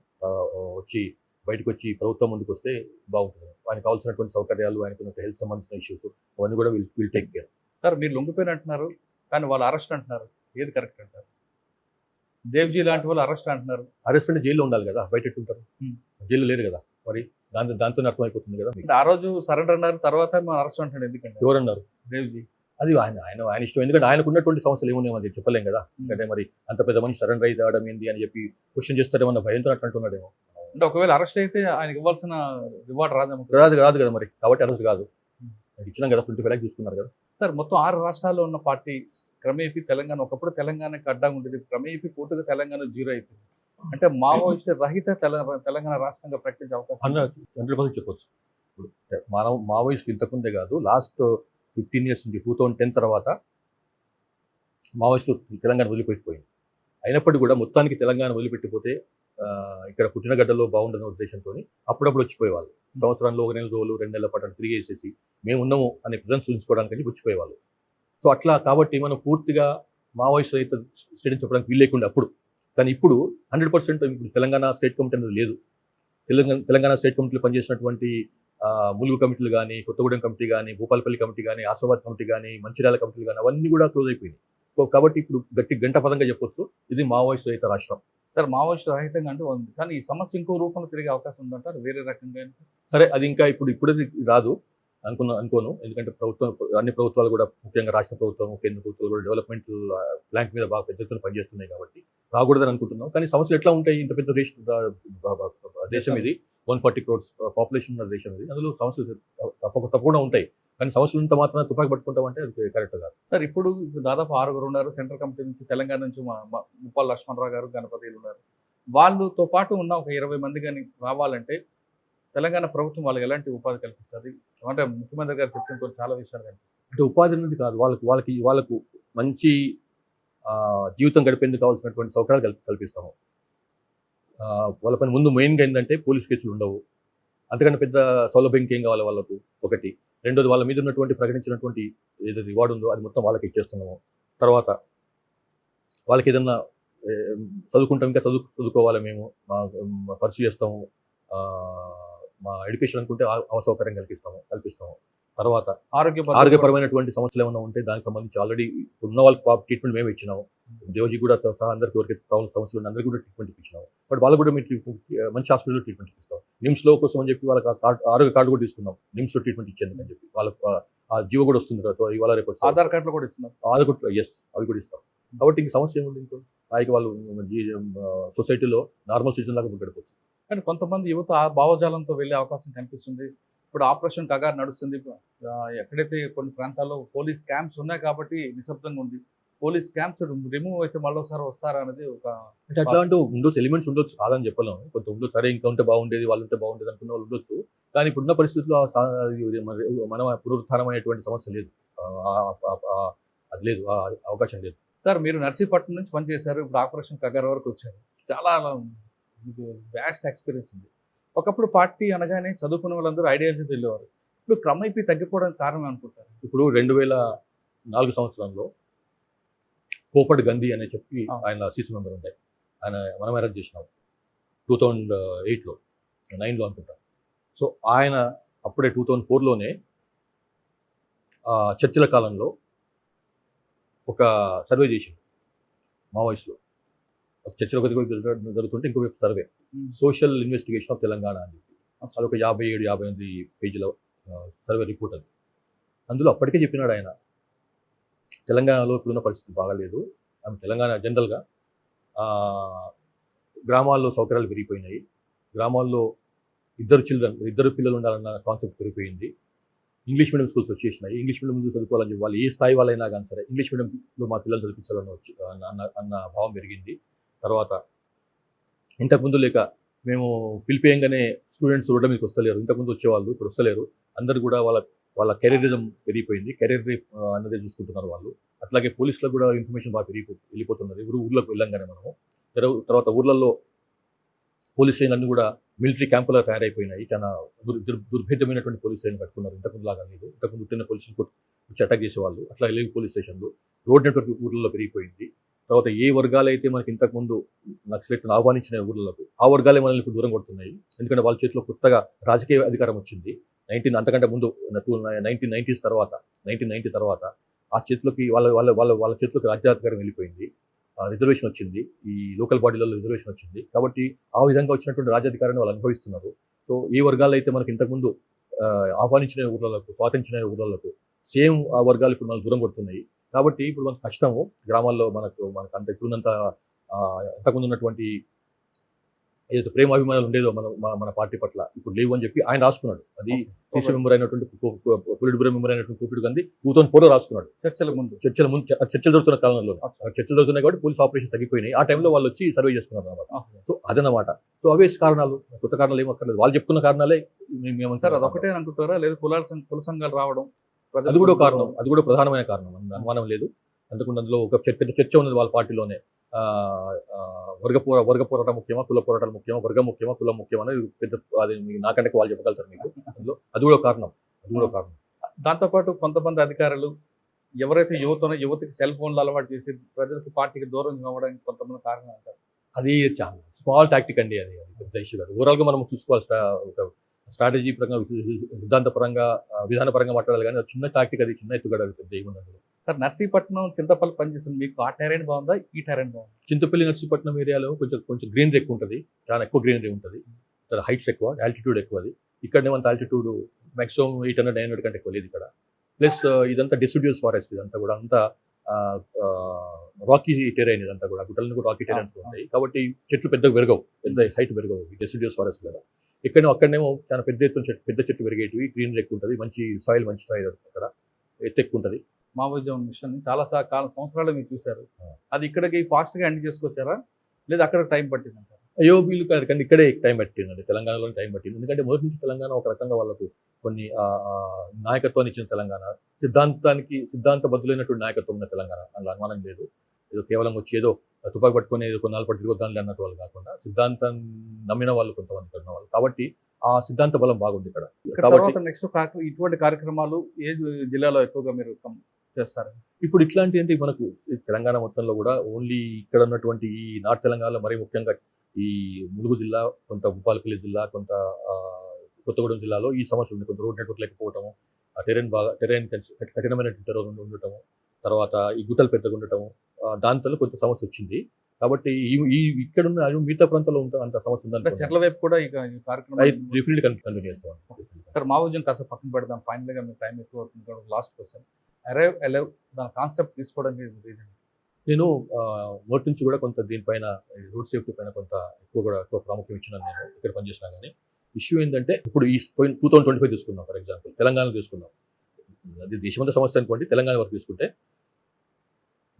Speaker 3: బయటకు వచ్చి ప్రభుత్వం ముందుకు వస్తే బాగుంటుంది. ఆయనకు కావాల్సినటువంటి సౌకర్యాలు, ఆయనకు హెల్త్ సంబంధించిన ఇష్యూస్ అవన్నీ కూడా విల్ టేక్ కేర్.
Speaker 2: సార్, మీరు లొంగిపోయిన అంటున్నారు, కానీ వాళ్ళు అరెస్ట్ అంటున్నారు. ఏది కరెక్ట్ అంటారు? దేవ్జీ లాంటి వాళ్ళు అరెస్ట్ అంటున్నారు.
Speaker 3: అరెస్ట్ అంటే జైల్లో ఉండాలి కదా, బయట ఎట్లుంటారు? జైల్లో లేరు కదా, మరి దాంతో అర్థమైపోతుంది కదా.
Speaker 2: ఆ రోజు సరెండర్ అన్నారు, తర్వాత మనం అరెస్ట్ అంటాడు. ఎందుకంటే
Speaker 3: ఎవరన్నారు?
Speaker 2: దేవ్జీ.
Speaker 3: అది ఆయన ఇష్టం. ఎందుకంటే ఆయనకు ఉన్నటువంటి సమస్యలు ఏమున్నాయో అది చెప్పలేం కదా. ఎందుకంటే మరి అంత పెద్ద మనిషి సరెండర్ అయితే రావడం ఏంది అని చెప్పి క్వశ్చన్ చేస్తారేమో, భయంతో అంటున్నాడేమో.
Speaker 2: అంటే ఒకవేళ అరెస్ట్ అయితే ఆయనకి ఇవ్వాల్సిన రివార్డ్ రాదేమో.
Speaker 3: రాదు కదా మరి. కాబట్టి అరెస్ట్ కాదు. ఇచ్చినాం కదా, 25 lakhs తీసుకున్నారు కదా.
Speaker 2: సార్, మొత్తం 6 రాష్ట్రాల్లో ఉన్న పార్టీ క్రమేపీ తెలంగాణ, ఒకప్పుడు తెలంగాణకి అడ్డంగా ఉండేది, క్రమేపీ పూర్తిగా తెలంగాణ జీరో అయిపోయింది. అంటే మావోయిస్ట్ రహిత తెలంగాణ రాష్ట్రంగా ప్రకటించే అవకాశం
Speaker 3: 100% చెప్పొచ్చు. ఇప్పుడు మావోయిస్టులు ఇంతకుముందే కాదు, లాస్ట్ 15 years నుంచి 2010 తర్వాత మావోయిస్టులు తెలంగాణ వదిలిపెట్టిపోయింది. అయినప్పటికీ కూడా మొత్తానికి తెలంగాణ వదిలిపెట్టిపోతే ఇక్కడ పుట్టిన గడ్డలో బాగుండనే ఉద్దేశంతో అప్పుడప్పుడు వచ్చిపోయేవాళ్ళు. సంవత్సరంలో 1 నెల రోజులు, 2 నెలల పాటు తిరిగేసేసి మేము ఉన్నాము అనే ప్రజెన్స్ చూపించుకోవడానికి వచ్చిపోయేవాళ్ళు. సో అట్లా కాబట్టి మనం పూర్తిగా మావోయిస్ట్ రహిత స్టేట్ చెప్పడానికి వీలు లేకుండా అప్పుడు. కానీ ఇప్పుడు 100% ఇప్పుడు తెలంగాణ స్టేట్ కమిటీ అనేది లేదు. తెలంగాణ స్టేట్ కమిటీలో పనిచేసినటువంటి ములుగు కమిటీలు కానీ, కొత్తగూడెం కమిటీ కానీ, భూపాలపల్లి కమిటీ కానీ, ఆసిఫాబాద్ కమిటీ కానీ, మంచిర్యాల కమిటీలు కానీ అవన్నీ కూడా క్లోజ్ అయిపోయినాయి. కాబట్టి ఇప్పుడు గంట పదంగా చెప్పొచ్చు, ఇది మావోయిస్ట్ రహిత రాష్ట్రం.
Speaker 2: సార్, మావోయిస్ట్ రహితంగా అంటే ఉంది, కానీ ఈ సమస్య ఇంకో రూపంలో తిరిగే అవకాశం ఉందంటారు వేరే రకంగా?
Speaker 3: సరే, అది ఇంకా ఇప్పుడే రాదు అనుకోను. ఎందుకంటే అన్ని ప్రభుత్వాలు కూడా, ముఖ్యంగా రాష్ట్ర ప్రభుత్వం, కేంద్ర ప్రభుత్వాలు కూడా డెవలప్మెంట్ ప్లాంట్ మీద బాగా పెద్ద ఎత్తున పనిచేస్తున్నాయి కాబట్టి రాకూడదని అనుకుంటున్నాం. కానీ సమస్యలు ఎట్లా ఉంటాయి? ఇంత పెద్ద దేశం ఇది, 140 crores పాపులేషన్ ఉన్న దేశం ఇది. అందులో సమస్యలు తప్పకుండా ఉంటాయి. కానీ సమస్యలు ఇంత మాత్రం తుపాకి పట్టుకుంటామంటే అది కరెక్ట్ కాదు.
Speaker 2: సార్, ఇప్పుడు దాదాపు 6 ఉన్నారు. సెంట్రల్ కమిటీ నుంచి, తెలంగాణ నుంచి ముప్పాల లక్ష్మణరావు గారు, గణపతిలు ఉన్నారు. వాళ్ళతో పాటు ఉన్న ఒక 20 మంది కానీ రావాలంటే తెలంగాణ ప్రభుత్వం వాళ్ళకి ఎలాంటి ఉపాధి కల్పిస్తుంది? అంటే ముఖ్యమంత్రి గారు చెప్తున్న చాలా విషయాలు కనిపిస్తాయి.
Speaker 3: అంటే ఉపాధి అనేది కాదు, వాళ్ళకు మంచి జీవితం గడిపేందుకు కావాల్సినటువంటి సౌకర్యాలు కల్పిస్తాము. వాళ్ళ పని ముందు మెయిన్గా ఏంటంటే పోలీస్ కేసులు ఉండవు. అంతకంటే పెద్ద సౌలభ్యం ఇంకేం కావాలి వాళ్ళకు. ఒకటి రెండోది వాళ్ళ మీద ఉన్నటువంటి ప్రకటించినటువంటి ఏదైతే రివార్డు ఉందో అది మొత్తం వాళ్ళకి ఇచ్చేస్తున్నాము. తర్వాత వాళ్ళకి ఏదన్నా చదువుకుంటాం, ఇంకా చదువుకోవాలి మేము, పర్సూ చేస్తాము, మా ఎడ్యుకేషన్ అనుకుంటే అవసౌకర్యం కల్పిస్తాము. తర్వాత ఆరోగ్యపరమైనటువంటి సమస్యలు ఏమైనా ఉంటే దానికి సంబంధించి ఆల్రెడీ ఉన్న వాళ్ళకి ట్రీట్మెంట్ మేము ఇచ్చినాము. దేవజీ కూడా సహా అందరికి ఎవరికైతే ప్రాబ్లమ్ సమస్యలు ఉన్నాయి అందరికీ కూడా ట్రీట్మెంట్ ఇచ్చినాము. బట్ వాళ్ళు కూడా మీరు మంచి హాస్పిటల్లో ట్రీట్మెంట్ ఇస్తాం. నిమ్స్లో కోసం అని చెప్పి వాళ్ళకి ఆరోగ్య కార్డు కూడా తీసుకున్నాం, నిమ్స్లో ట్రీట్మెంట్ ఇచ్చేందుకు అని చెప్పి. వాళ్ళకి ఆ జీవో కూడా వస్తుంది కదా ఇవాళ రేపు.
Speaker 2: ఆధార్ కార్డులో కూడా ఇస్తున్నాం,
Speaker 3: ఎస్ అవి కూడా ఇస్తాం. కాబట్టి ఇంక సమస్య ఏముంది, ఇంకో పైకి వాళ్ళు సొసైటీలో నార్మల్ సిటిజన్ లాగా గడిపోవచ్చు.
Speaker 2: కానీ కొంతమంది యువత ఆ భావజాలంతో వెళ్ళే అవకాశం కనిపిస్తుంది. ఇప్పుడు ఆపరేషన్ కగార్ నడుస్తుంది. ఎక్కడైతే కొన్ని ప్రాంతాల్లో పోలీస్ క్యాంప్స్ ఉన్నాయి కాబట్టి నిశ్శబ్దంగా ఉంది. పోలీస్ క్యాంప్స్ రిమూవ్ అయితే మళ్ళీ ఒకసారి వస్తారా అనేది ఒక
Speaker 3: అంటే అట్లా అంటూ ఉండొచ్చు, ఎలిమెంట్స్ ఉండొచ్చు, కాదని చెప్పలేము. కొంత ఉండొచ్చు, సరే ఇంకా ఉంటే బాగుండేది, వాళ్ళు ఉంటే బాగుండేది అనుకున్న వాళ్ళు ఉండొచ్చు. కానీ ఇప్పుడున్న పరిస్థితుల్లో మన పునరుత్థానమైనటువంటి సమస్య లేదు, అది లేదు, అవకాశం లేదు.
Speaker 2: సార్ మీరు నర్సీపట్నం నుంచి పనిచేశారు, ఇప్పుడు ఆపరేషన్ కగార్ వరకు వచ్చారు. చాలా మీకు వ్యాస్ట్ ఎక్స్పీరియన్స్ ఉంది. ఒకప్పుడు పార్టీ అనగానే చదువుకున్న వాళ్ళందరూ ఐడియాలజీతో వెళ్ళేవారు. ఇప్పుడు క్రమైపీ తగ్గిపోవడానికి కారణం అనుకుంటారు.
Speaker 3: ఇప్పుడు 2004 సంవత్సరంలో కోపడ్ గంధి అని చెప్పి ఆయన సీసీ మెంబర్ ఉంటాయి, ఆయన మనం అరెస్ట్ చేసినాం 2008లో 9లో అనుకుంటా. సో ఆయన అప్పుడే 2004లోనే చర్చల కాలంలో ఒక సర్వే చేసింది మావోయిస్టులు. చర్చలు ఒకటి జరుగుతుంటే ఇంకొక survey, social investigation of Telangana అని చెప్పి, అదొక 57-58 పేజీల సర్వే రిపోర్ట్ అది. అందులో అప్పటికే చెప్పినాడు ఆయన, తెలంగాణలో ఇప్పుడున్న పరిస్థితి బాగాలేదు, తెలంగాణ జనరల్గా గ్రామాల్లో సౌకర్యాలు పెరిగిపోయినాయి, గ్రామాల్లో ఇద్దరు పిల్లలు ఉండాలన్న కాన్సెప్ట్ పెరిగిపోయింది, ఇంగ్లీష్ మీడియం స్కూల్స్ వచ్చేసినాయి, ఇంగ్లీష్ మీడియం ముందు చదువుకోవాలని చెప్పి వాళ్ళు ఏ స్థాయి వాళ్ళైనా కానీ సరే ఇంగ్లీష్ మీడియంలో మా పిల్లలు చదివించాలని అన్న భావం పెరిగింది. తర్వాత ఇంతకుముందు లేక మేము పిలిపేయంగానే స్టూడెంట్స్ రోడ్ల మీదకి వస్తలేరు, ఇంతకుముందు వచ్చేవాళ్ళు ఇప్పుడు వస్తలేరు, అందరు కూడా వాళ్ళ కెరీరిజం పెరిగిపోయింది, కెరీర్ రేప్ అన్నదే చూసుకుంటున్నారు వాళ్ళు. అట్లాగే పోలీసులకు కూడా ఇన్ఫర్మేషన్ బాగా వెళ్ళిపోతున్నది ఊర్లోకి వెళ్ళంగానే మనము. తర్వాత ఊర్లలో పోలీస్ స్టేషన్లు కూడా మిలిటరీ క్యాంపులా తయారైపోయినాయి, చాలా దుర్భేద్యమైనటువంటి పోలీస్ స్టేషన్ కట్టుకున్నారు, ఇంతకుముందు లాగా లేదు. ఇంతకుముందు ఉట్టిన పోలీసులు వచ్చి అటాక్ చేసేవాళ్ళు, అట్లా లేవు పోలీస్ స్టేషన్లు. రోడ్ నెట్వర్క్ ఊర్లలో పెరిగిపోయింది. తర్వాత ఏ వర్గాలు అయితే మనకి ఇంతకుముందు నక్సలైట్లను ఆహ్వానించిన ఊర్లకు, ఆ వర్గాలే మనల్ని ఇప్పుడు దూరం కొడుతున్నాయి. ఎందుకంటే వాళ్ళ చేతిలో కొత్తగా రాజకీయ అధికారం వచ్చింది. అంతకంటే ముందు 1990 తర్వాత ఆ చేతిలోకి వాళ్ళ చేతిలోకి రాజ్యాధికారం వెళ్ళిపోయింది, రిజర్వేషన్ వచ్చింది, ఈ లోకల్ బాడీలలో రిజర్వేషన్ వచ్చింది. కాబట్టి ఆ విధంగా వచ్చినటువంటి రాజ్యాధికారాన్ని వాళ్ళు అనుభవిస్తున్నారు. సో ఏ వర్గాలు అయితే మనకి ఇంతకుముందు ఆహ్వానించిన ఊర్లకు, స్వాతంత్రించిన ఊర్లకు సేమ్ ఆ వర్గాలు ఇప్పుడు మనకు దూరం కొడుతున్నాయి. కాబట్టి ఇప్పుడు మనకు కష్టము, గ్రామాల్లో మనకు అంత ఇప్పుడున్నంత ఇంతకుముందు ఉన్నటువంటి ఏదైతే ప్రేమాభిమానాలు ఉండేదో మన పార్టీ పట్ల ఇప్పుడు లేవు అని చెప్పి ఆయన రాసుకున్నాడు. అది సీసీ మెంబర్ అయినటువంటి పొలిట్ బ్యూరో మెంబర్ అయినటువంటి కోపిడి గాంధీ 2004లో రాసుకున్నాడు. చర్చలు జరుగుతున్న కాలంలో చర్చలు జరుగుతున్నాయి కాబట్టి పోలీస్ ఆపరేషన్ తగ్గిపోయినాయి. ఆ టైంలో వాళ్ళు వచ్చి సర్వే చేసుకున్నారు అన్నమాట. సో అదనమాట. సో అవే కారణాలు, కొత్త కారణాలు ఏమి అక్కర్లేదు, వాళ్ళు చెప్పుకున్న కారణాలే
Speaker 2: సార్. అదొకటే అనుకుంటారా, లేదా కుల సంఘాలు రావడం
Speaker 3: అది కూడా కారణం, అది కూడా ప్రధానమైన కారణం, అనుమానం లేదు. అందుకుండా అందులో ఒక పెద్ద చర్చ ఉన్నది వాళ్ళ పార్టీలోనే, వర్గ పోరాటం ముఖ్యమా, కుల పోరాటాలు ముఖ్యమా, వర్గం ముఖ్యమా, కులం ముఖ్యమా అనేది పెద్ద, అది నాకంటే వాళ్ళు చెప్పగలుగుతారు మీకు. అందులో అది కూడా కారణం.
Speaker 2: దాంతోపాటు కొంతమంది అధికారులు ఎవరైతే యువతకి సెల్ ఫోన్లు అలవాటు చేసి ప్రజలకు పార్టీకి దూరం కావడానికి కొంతమంది కారణం అంటారు.
Speaker 3: అది చాలా స్మాల్ టాక్టిక్ అండి, అది పెద్ద ఇష్యూ కాదు. ఓవరాల్గా మనం చూసుకోవాల్సిన ఒక స్ట్రాటజీ పరంగా, సిద్ధాంతపరంగా, విధానపరంగా మాట్లాడాలి, కానీ చిన్న టాక్టిక్, అది చిన్న ఎత్తుగడ, పెద్ద ఏముండదు.
Speaker 2: సార్ నర్సీపట్నం, చింతపల్లి పనిచేస్తుంది, మీకు ఆ టెరైన్ బాగుందా, ఈ టెరైన్ బాగుందా?
Speaker 3: చింతపల్లి నర్సీపట్నం ఏరియాలో కొంచెం గ్రీనరీ ఎక్కువ ఉంటుంది, చాలా ఎక్కువ గ్రీనరీ ఉంటుంది, చాలా హైట్స్ ఎక్కువ, ఆల్టిట్యూడ్ ఎక్కువ. అది ఇక్కడనే అంత ఆల్టిట్యూడ్ మ్యాక్సిమం 800-900 కంటే ఎక్కువ లేదు ఇక్కడ. ప్లస్ ఇదంతా డిసిడ్యూస్ ఫారెస్ట్, ఇదంతా కూడా అంతా రాకీ టెరైన్, ఇదంతా కూడా గుట్టలను కూడా రాకీ టెరైన్ ఉంటాయి. కాబట్టి చెట్లు పెద్దగా పెరగవు, పెద్ద హైట్ పెరగవు డిసిడ్యూస్ ఫారెస్ట్ కదా. అక్కడనేమో చాలా పెద్ద ఎత్తున పెద్ద చెట్టు పెరిగేటివి, గ్రీనరీ ఎక్కువ ఉంటుంది, మంచి సాయిల్ అక్కడ ఎత్తు ఎక్కువ ఉంటుంది.
Speaker 2: మావోయిజం మిషన్ చాలా సంవత్సరాలు మీరు చూశారు, అది ఇక్కడికి ఫాస్ట్గా ఎండ్ చేసుకొచ్చారా, లేదా అక్కడ టైం పట్టిందంటారా?
Speaker 3: అయ్యో వీళ్ళు కానీ ఇక్కడే టైం పట్టిందండి, తెలంగాణలోనే టైం పట్టింది. ఎందుకంటే మొదటి నుంచి తెలంగాణ ఒక రకంగా వాళ్ళకు కొన్ని నాయకత్వాన్ని ఇచ్చిన తెలంగాణ, సిద్ధాంతబద్ధులైనటువంటి నాయకత్వం ఉన్న తెలంగాణ, అందులో అనుమానం లేదు. ఏదో కేవలం వచ్చి ఏదో తుపాకి పట్టుకొని ఏదో కొన్నాళ్ళు పట్టు తిరగొద్దాంలే అన్నట్టు వాళ్ళు కాకుండా సిద్ధాంతం నమ్మిన వాళ్ళు కొంతమంది ఉన్న వాళ్ళు. కాబట్టి ఆ సిద్ధాంత బలం బాగుంది ఇక్కడ.
Speaker 2: ఇక్కడ
Speaker 3: కాబట్టి
Speaker 2: తర్వాత నెక్స్ట్ ఇటువంటి కార్యక్రమాలు ఏ జిల్లాలో ఎక్కువగా మీరు చేస్తారు?
Speaker 3: ఇప్పుడు ఇట్లాంటి అంటే మనకు తెలంగాణ మొత్తంలో కూడా ఓన్లీ ఇక్కడ ఉన్నటువంటి ఈ నార్త్ తెలంగాణలో మరీ ముఖ్యంగా ఈ ములుగు జిల్లా, కొంత భూపాలపల్లి జిల్లా, కొంత కొత్తగూడెం జిల్లాలో ఈ సమస్య ఉంది. కొంత రోడ్ నెట్వర్క్ లేకపోవటము, ఆ టెరైన్ కఠినమైనటువంటి రోడ్డు ఉండటము, తర్వాత ఈ గుట్టలు పెద్దగా ఉండటము, దాంతో కొంత సమస్య వచ్చింది. కాబట్టి ఈ ఇక్కడ ఉన్న మిగతా ప్రాంతాల్లో అంత సమస్య
Speaker 2: అంటే
Speaker 3: ఉందని
Speaker 2: చెర్ల వైపు కూడా ఈ కార్యక్రమం
Speaker 3: డెఫినెట్లీ కంటిన్యూ చేస్తాం.
Speaker 2: సార్ మావోజం కాస్త పక్కన పెడదాం, ఫైనల్గా మీకు టైం ఎక్కువ అవుతుంది కాబట్టి లాస్ట్ క్వశ్చన్, అరైవ్ అలైవ్ దాని కాన్సెప్ట్ తీసుకోవడానికి రీజన్?
Speaker 3: నేను మొదటి నుంచి కూడా కొంత దీనిపైన రోడ్ సేఫ్టీ పైన కొంత ఎక్కువ ప్రాముఖ్యం ఇచ్చినాను. నేను ఇక్కడ పనిచేసినా కానీ ఇష్యూ ఏంటంటే ఇప్పుడు ఈ 2025 తీసుకుందాం, ఫర్ ఎగ్జాంపుల్ తెలంగాణ తీసుకుందాం. అది దేశమంతా సమస్య అనుకోండి, తెలంగాణ వరకు తీసుకుంటే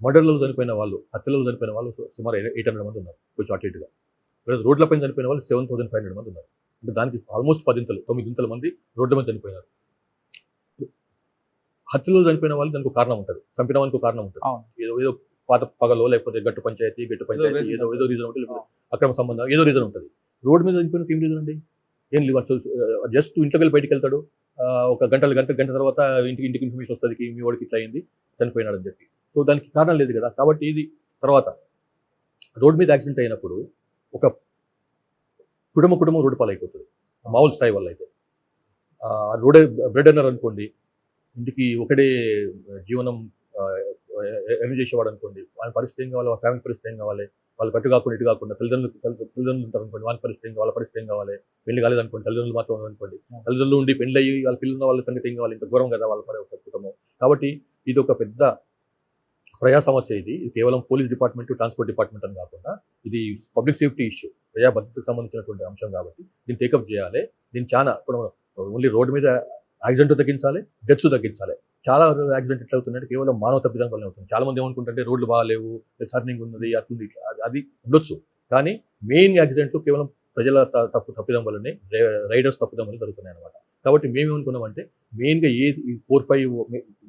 Speaker 3: మర్డర్లలో చనిపోయిన వాళ్ళు, హత్యలలో చనిపోయిన వాళ్ళు సుమారు 800 మంది ఉన్నారు, కొంచెం అటు ఇటుగా. రోడ్లపైన చనిపోయిన వాళ్ళు 7500 మంది ఉన్నారు. అంటే దానికి ఆల్మోస్ట్ 9 మంది రోడ్ల మీద చనిపోయినారు. హత్యలో చనిపోయిన వాళ్ళు దానికి ఒక కారణం ఉంటుంది, చంపిన వానికి ఒక కారణం ఉంటుంది. ఏదో పాత పగలో, లేకపోతే గట్టు పంచాయతీ ఏదో రీజన్ ఉంటుంది, లేకపోతే అక్రమ సంబంధం ఏదో రీజన్ ఉంటుంది. రోడ్డు మీద చనిపోయిన ఏం రీజన్ అండి? ఏం లేవు. జస్ట్ ఇంట్లోకి వెళ్ళి బయటికి వెళ్తాడు, ఒక గంట తర్వాత ఇంటికి ఇన్ఫర్మేషన్ వస్తుంది, మీ వాడికి ఇట్లా అయింది, చనిపోయినాడు అని చెప్పి. సో దానికి కారణం లేదు కదా. కాబట్టి ఇది తర్వాత రోడ్ మీద యాక్సిడెంట్ అయినప్పుడు ఒక కుటుంబం రోడ్డు పాలైపోతుంది మామూలు స్థాయి వల్ల. అయితే రోడే బ్రెడ్ అన్నారు అనుకోండి, ఇంటికి ఒకటే జీవనం ఎర్న్ చేసేవాడు అనుకోండి, వాళ్ళ పరిస్థితి ఏం కావాలి, వాళ్ళ ఫ్యామిలీ పరిస్థితి ఏం కావాలి, వాళ్ళు కట్టు కాకుండా ఇటు కాకుండా తల్లిదండ్రులు ఉంటారు అనుకోండి, వాళ్ళ పరిస్థితి ఏం కావాలి, వాళ్ళ పరిస్థితి ఏం కావాలి, పెళ్లి కాలేదనుకోండి, తల్లిదండ్రులు మాత్రం అనుకోండి, తల్లిదండ్రులు ఉండి పెళ్లి అయ్యి వాళ్ళ పిల్లలు వాళ్ళ సంగతి ఏం కావాలి, ఇంత ఘోరం కదా వాళ్ళ పని ఒక కుటుంబం. కాబట్టి ఇది ఒక పెద్ద ప్రజా సమస్య. ఇది కేవలం పోలీస్ డిపార్ట్మెంట్, ట్రాన్స్పోర్ట్ డిపార్ట్మెంట్ అని కాకుండా ఇది పబ్లిక్ సేఫ్టీ ఇష్యూ, ప్రజా భద్రతకు సంబంధించినటువంటి అంశం. కాబట్టి దీన్ని టేకప్ చేయాలి. దీన్ని చాలా ఇప్పుడు ఓన్లీ రోడ్డు మీద యాక్సిడెంట్ తగ్గించాలి, డెత్స్ తగ్గించాలి. చాలా యాక్సిడెంట్ ఎట్లా అవుతుందంటే కేవలం మానవ తప్పిదం వల్ల అవుతుంది. చాలా మంది ఏమనుకుంటుంటే రోడ్లు బాగాలేవు, టర్నింగ్ ఉన్నది, అట్లుంది, అది ఉండొచ్చు. కానీ మెయిన్ యాక్సిడెంట్లు కేవలం ప్రజల తప్పిదం వల్లనే, రైడర్స్ తప్పిదం వల్ల జరుగుతున్నాయి అనమాట. కాబట్టి మేమేమనుకున్నామంటే మెయిన్గా 4-5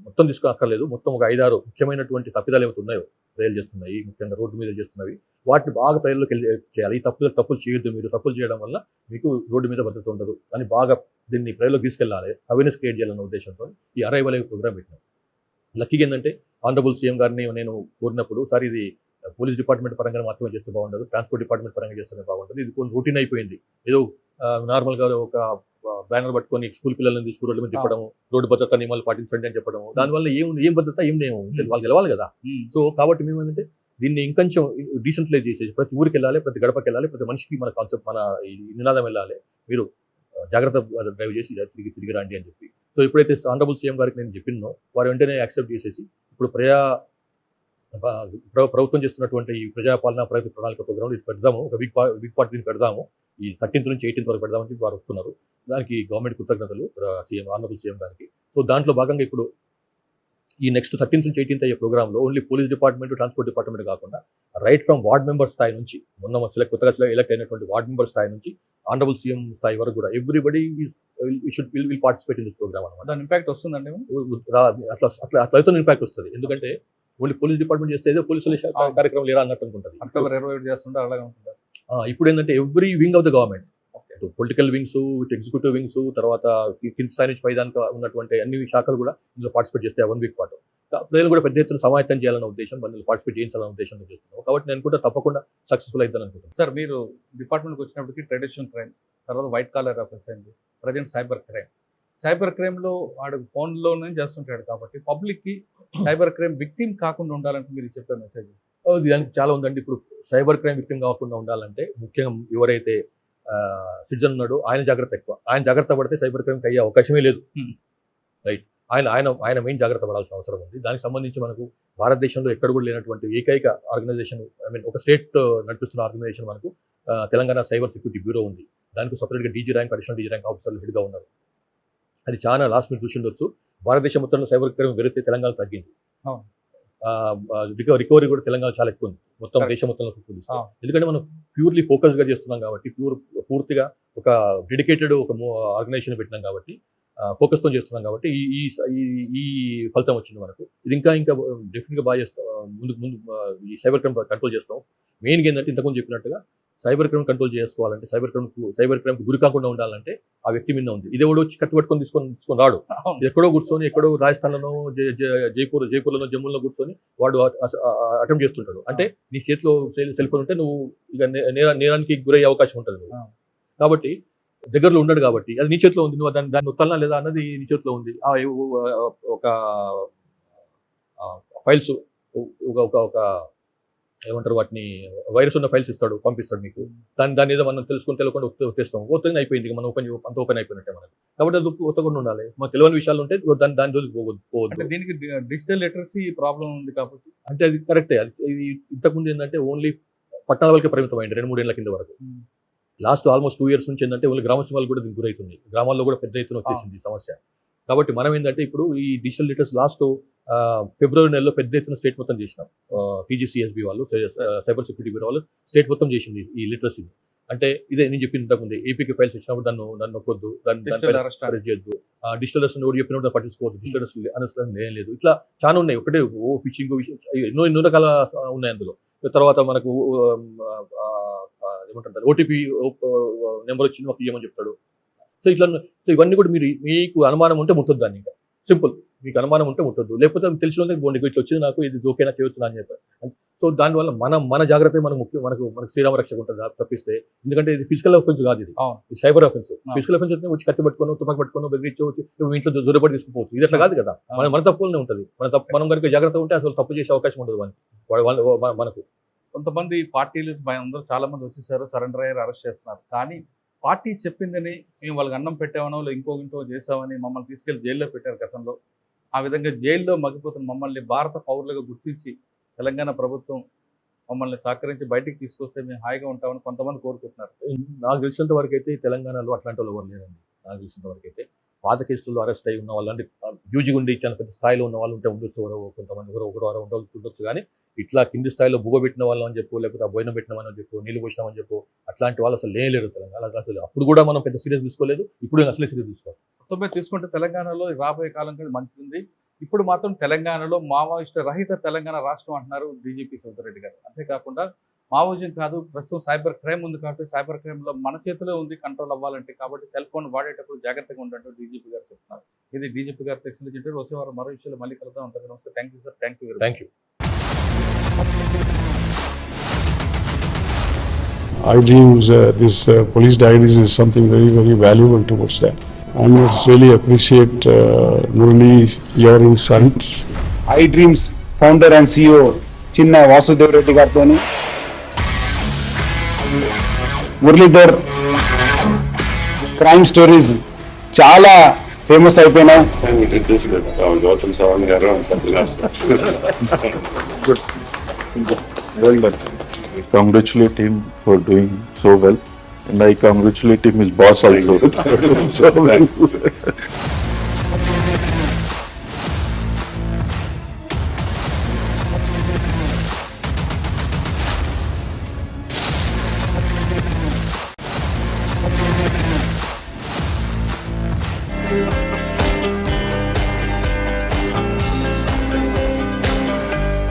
Speaker 3: మొత్తం తీసుకోక్కర్లేదు, మొత్తం ఒక 5-6 ముఖ్యమైనటువంటి తప్పిదాలు ఏమైతే ఉన్నాయో ప్రజలు చేస్తున్నాయి, ముఖ్యంగా రోడ్డు మీద చేస్తున్నవి, వాటిని బాగా ప్రజల్లోకి చేయాలి. ఈ తప్పులు చేయొద్దు, మీరు తప్పులు చేయడం వల్ల మీకు రోడ్డు మీద భద్రత ఉండదు అని బాగా దీన్ని ప్రజల్లోకి తీసుకెళ్లాలి, అవేర్నెస్ క్రియేట్ చేయాలన్న ఉద్దేశంతో ఈ అరైవ్ అలైవ్ ప్రోగ్రామ్ పెట్టినాం. లక్కీగా ఏంటంటే ఆనరబుల్ సీఎం గారిని నేను కోరినప్పుడు, సార్ ఇది పోలీస్ డిపార్ట్మెంట్ పరంగా మాత్రమే చేస్తే బాగుండదు, ట్రాన్స్పోర్ట్ డిపార్ట్మెంట్ పరంగా చేస్తేనే బాగుంటుంది, ఇది కొంచెం రొటీన్ అయిపోయింది. ఏదో నార్మల్గా ఒక బ్యానర్ పట్టుకొని స్కూల్ పిల్లలను తీసుకుని రోడ్ల మీద తిప్పడం, రోడ్డు భద్రత నియమాలు పాటించండి అని చెప్పడం, దానివల్ల ఏం భద్రత ఏం వాళ్ళు తెలవాలి కదా. సో కాబట్టి మేము ఏంటంటే దీన్ని ఇంకొంచెం డీసెంట్లైజ్ చేసేసి ప్రతి ఊరికి వెళ్ళాలి, ప్రతి గడపకి వెళ్ళాలి, ప్రతి మనిషికి మన కాన్సెప్ట్, మన నినాదం వెళ్ళాలి, మీరు జాగ్రత్త డ్రైవ్ చేసి తిరిగి రండి అని చెప్పి. సో ఎప్పుడైతే ఆనరబుల్ సీఎం గారికి నేను చెప్పినో వారు వెంటనే యాక్సెప్ట్ చేసేసి ఇప్పుడు ప్రభుత్వం చేస్తున్నటువంటి ఈ ప్రజాపాలన ప్రగతి ప్రణాళిక ప్రోగ్రామ్ ఇది పెడదాము, ఒక బిగ్ పార్ట్ దీన్ని పెడదాము, ఈ 13th నుంచి 18th వరకు పెడదామని వారు ఒప్పుకున్నారు. దానికి గవర్నమెంట్ కృతజ్ఞతలు ఆనరబుల్ సీఎం గారికి. సో దాంట్లో భాగంగా ఇప్పుడు ఈ నెక్స్ట్ 13th నుంచి 18th అయ్యే ప్రోగ్రాంలో only police department, transport department కాకుండా రైట్ ఫ్రమ్ వార్డ్ మెంబర్ స్థాయి నుంచి, కొత్తగా ఎలక్ట్ అయినటువంటి వార్డ్ మెంబర్ స్థాయి నుంచి ఆనరబుల్ సీఎం స్థాయి వరకు కూడా everybody will participate in this program అనమాట.
Speaker 2: దాని ఇంపాక్ట్ వస్తుందండి?
Speaker 3: అట్లా ఇంపాక్ట్ వస్తుంది. ఎందుకంటే ఓన్లీ పోలీస్ డిపార్ట్మెంట్ చేస్తే ఏదో పోలీసుల కార్యక్రమం లేరా అన్నట్టు అనుకుంటుంది.
Speaker 2: అక్టోబర్ 27 చేస్తుంటే అలాగే ఉంటుంది.
Speaker 3: ఇప్పుడు ఏంటంటే every wing of the government, political wings, executive wings, తర్వాత కింది స్థాయి నుంచి పైదానికి ఉన్నటువంటి అన్ని శాఖలు కూడా ఇందులో పార్టిసిపేట్ చేస్తే 1 వీక్ పాటు ప్రజలు కూడా పెద్ద ఎత్తున సమాయత్తం చేయాలన్న ఉద్దేశం, మనల్ని పార్టిసిపేట్ చేయించాలన్న ఉద్దేశంతో చేస్తున్నాం. కాబట్టి నేను కూడా తప్పకుండా సక్సెస్ఫుల్ అవుతాను అనుకుంటున్నాను.
Speaker 2: సార్ మీరు డిపార్ట్మెంట్కి వచ్చినప్పటికీ ట్రెడిషనల్ క్రైమ్, తర్వాత వైట్ కాలర్ అఫెన్స్ అయింది, ప్రజెంట్ సైబర్ క్రైమ్లో వాడు ఫోన్లోనే చేస్తుంటాడు. కాబట్టి పబ్లిక్కి సైబర్ క్రైమ్ విక్టిమ్ కాకుండా ఉండాలంటే మీరు చెప్పే మెసేజ్?
Speaker 3: దానికి చాలా ఉందండి. ఇప్పుడు సైబర్ క్రైమ్ విక్టిమ్ కాకుండా ఉండాలంటే ముఖ్యంగా ఎవరైతే సిటిజన్ ఉన్నాడో ఆయన జాగ్రత్త ఎక్కువ. ఆయన జాగ్రత్త పడితే సైబర్ క్రైమ్కి అయ్యే అవకాశమే లేదు. రైట్. ఆయన మెయిన్ జాగ్రత్త పడాల్సిన అవసరం ఉంది. దానికి సంబంధించి మనకు భారతదేశంలో ఎక్కడ కూడా లేనటువంటి ఏకైక ఆర్గనైజేషన్, ఒక స్టేట్ నడిపిస్తున్న ఆర్గనైజేషన్ మనకు తెలంగాణ సైబర్ సెక్యూరిటీ బ్యూరో ఉంది. దానికి సపరేట్గా DG rank, additional DG rank ఆఫీసర్లు హెడ్గా ఉన్నారు. అది చాలా లాస్ట్ మీరు చూసి ఉండొచ్చు. భారతదేశం మొత్తంలో సైబర్ క్రైమ్ పెరిగితే తెలంగాణ తగ్గింది. రికవరీ కూడా తెలంగాణ చాలా ఎక్కువ ఉంది మొత్తం దేశం మొత్తంలో. ఎందుకంటే మనం ప్యూర్లీ ఫోకస్గా చేస్తున్నాం కాబట్టి, పూర్తిగా ఒక డెడికేటెడ్ ఒక ఆర్గనైజేషన్ పెట్టినాం కాబట్టి, ఫోకస్తో చేస్తున్నాం కాబట్టి ఈ ఫలితం వచ్చింది మనకు. ఇది ఇంకా డెఫినెట్గా బాగా చేస్తాం, ముందు ఈ సైబర్ క్రైమ్ కంట్రోల్ చేస్తాం. మెయిన్గా ఏంటంటే ఇంతకుముందు చెప్పినట్టుగా సైబర్ క్రైమ్ కంట్రోల్ చేసుకోవాలంటే సైబర్ క్రైమ్ గురి కాకుండా ఉండాలంటే ఆ వ్యక్తి మీద ఉంది. ఇదేవాడు వచ్చి కట్టు పట్టుకొని తీసుకొని రాడు. ఎక్కడో కూర్చొని ఎక్కడో రాజస్థాన్లోనో జైపూర్లోనో జమ్మూలో కూర్చొని వాడు అటెంప్ట్ చేస్తుంటాడు. అంటే నీ చేతిలో సెల్ ఫోన్ ఉంటే నువ్వు ఇక నేరానికి గురయ్యే అవకాశం ఉంటుంది. కాబట్టి దగ్గరలో ఉండడు కాబట్టి అది నీ చేతిలో ఉంది. నువ్వు దాన్ని నొత్తాలా లేదా అన్నది నీ చేతిలో ఉంది. ఒక ఫైల్స్ ఒక ఏమంటారు వాటిని వైరస్ ఉన్న ఫైల్స్ ఇస్తాడు, పంపిస్తాడు మీకు. దాని ఏదో మనం తెలియకుండా వచ్చేస్తాం. ఓపెన్ అయిపోయింది, మనం అంత ఓపెన్ అయిపోయినట్టే మనకి. కాబట్టి అది ఒత్తకుండా ఉండాలి. మనకు తెలియని విషయాలు ఉంటే దాని రోజులు పోవద్దు.
Speaker 2: దీనికి డిజిటల్ లిటరసీ ప్రాబ్లం ఉంది కాబట్టి
Speaker 3: అంటే అది కరెక్టే. ఇది ఇంతకుముందు ఏంటంటే ఓన్లీ పట్టణాల వరకే పరిమితం అయింది 2-3 ఏళ్ల కింద వరకు. లాస్ట్ ఆల్మోస్ట్ 2 years నుంచి ఏంటంటే ఓన్లీ గ్రామ సభలు కూడా దీనికి గురవుతుంది. గ్రామాల్లో కూడా పెద్ద ఎత్తున వచ్చేసింది ఈ సమస్య. కాబట్టి మనం ఏంటంటే ఇప్పుడు ఈ డిజిటల్ లిటరసీ లాస్ట్ ఫిబ్రవరి నెలలో పెద్ద ఎత్తున స్టేట్ మొత్తం చేసినాం. టీజీసీఎస్బీ వాళ్ళు, సైబర్ సెక్యూరిటీ బ్యూరో వాళ్ళు స్టేట్ మొత్తం చేసింది ఈ లిటరసీని. అంటే ఇదే నేను చెప్పింది ఇంతకుముంది, ఏపీకి ఫైల్స్ ఇచ్చినప్పుడు దాన్ని నొక్కొద్దు, దాన్ని అరెస్ట్ చేయొద్దు, డిజిటల్ అరెస్ట్ ఎవరు చెప్పినప్పుడు పట్టించుకోవద్దు, డిజిటల్ అరెస్ట్ లేదు. ఇట్లా చాలా ఉన్నాయి. ఒకటే ఫిషింగ్ ఎన్నో రకాల ఉన్నాయి అందులో. తర్వాత మనకు ఏమంటారు ఓటీపీ నెంబర్ వచ్చింది మాకు ఇవ్వమని చెప్తాడు. సో ఇవన్నీ కూడా మీకు అనుమానం ఉంటే ముట్టొద్దు దాన్ని. ఇంకా సింపుల్, మీకు అనుమానం ఉంటే ముట్టొద్దు. లేకపోతే తెలిసిన బోండి ఇట్లా వచ్చింది నాకు ఇది ఓకేనా చేయొచ్చు అని చెప్పారు. సో దానివల్ల మన జాగ్రత్త మనకు శ్రీరామ రక్షక ఉంటుంది తప్పిస్తే. ఎందుకంటే ఇది ఫిజికల్ అఫెన్స్ కాదు, ఇది సైబర్ అఫెన్స్. ఫిజికల్ అఫెన్స్ అయితే వచ్చి కత్తి పట్టుకోను, తుపాకి పట్టుకోను, బెదిరించవచ్చు, ఇంట్లో దూరపడి తీసుకుపోవచ్చు. ఇది అట్లా కాదు కదా. మన తప్పులనే ఉంటుంది. మనం కనుక జాగ్రత్త ఉంటే అసలు తప్పు చేసే అవకాశం ఉండదు మనకు.
Speaker 2: కొంతమంది పార్టీలు అందరూ చాలా మంది వచ్చేసారు, సరెండర్ అయ్యారు, అరెస్ట్ చేస్తున్నారు. కానీ పార్టీ చెప్పిందని మేము వాళ్ళకి అన్నం పెట్టామనో ఇంకో చేసామని మమ్మల్ని తీసుకెళ్లి జైల్లో పెట్టారు గతంలో. ఆ విధంగా జైల్లో మగ్గిపోతున్న మమ్మల్ని భారత పౌరులుగా గుర్తించి తెలంగాణ ప్రభుత్వం మమ్మల్ని సహకరించి బయటికి తీసుకొస్తే మేము హాయిగా ఉంటామని కొంతమంది కోరుకుంటున్నారు.
Speaker 3: నాకు తెలిసినంత వరకు అయితే తెలంగాణలో అట్లాంటి వాళ్ళు ఎవరు లేరండి. నాకు తెలిసినంత వరకు అయితే పాత కేసుల్లో అరెస్ట్ అయి ఉన్న వాళ్ళు, అంటే యూజీ ఉండి చాలా పెద్ద స్థాయిలో ఉన్న వాళ్ళు ఉంటే ఉండొచ్చు, కొంతమంది ఒకరు ఉండొచ్చు. కానీ ఇట్లా కింది స్థాయిలో బుగబెట్టిన వాళ్ళని అని చెప్పు, లేకపోతే ఆ భోజనం పెట్టినామని చెప్పు, నీళ్ళు పోసినామని చెప్పు, అట్లాంటి వాళ్ళు అసలు లేరు తెలంగాణ. అప్పుడు కూడా మనం పెద్ద సీరియస్ తీసుకోలేదు, ఇప్పుడు అసలే సీరియస్ తీసుకోవాలి.
Speaker 2: మొత్తం తీసుకుంటే తెలంగాణలో రాబోయే కాలం కూడా మంచిది. ఇప్పుడు మాత్రం తెలంగాణలో మావోయిస్టు రహిత తెలంగాణ రాష్ట్రం అంటున్నారు డీజీపీ శివధర్ గారు. అంతేకాకుండా మావోయిజం కాదు, ప్రస్తుతం సైబర్ క్రైమ్ ఉంది కాబట్టి సైబర్ క్రైమ్లో మన చేతిలో ఉంది కంట్రోల్ అవ్వాలంటే. కాబట్టి సెల్ ఫోన్ వాడేటప్పుడు జాగ్రత్తగా ఉండంటూ డీజీపీ గారు చెప్తున్నారు. ఇది డీజీపీ గారు తెచ్చిన వచ్చే వారు మరో విషయాలు మళ్ళీ కలుద్దాం. అంతగా నమస్తే. Thank you sir. Thank you.
Speaker 4: iDreams, this police diaries is something very, very valuable towards that. I must really appreciate Murali, your insights.
Speaker 5: iDreams founder and CEO Chinna Vasudev Reddy గారితోని మురళీధర్ క్రైమ్ స్టోరీస్ చాలా famous అయిపోయినాయి.
Speaker 4: Gautam Savan garu and Satyanar sir. Good. Well done. I congratulate him for doing so well, and I congratulate him his boss also. So well.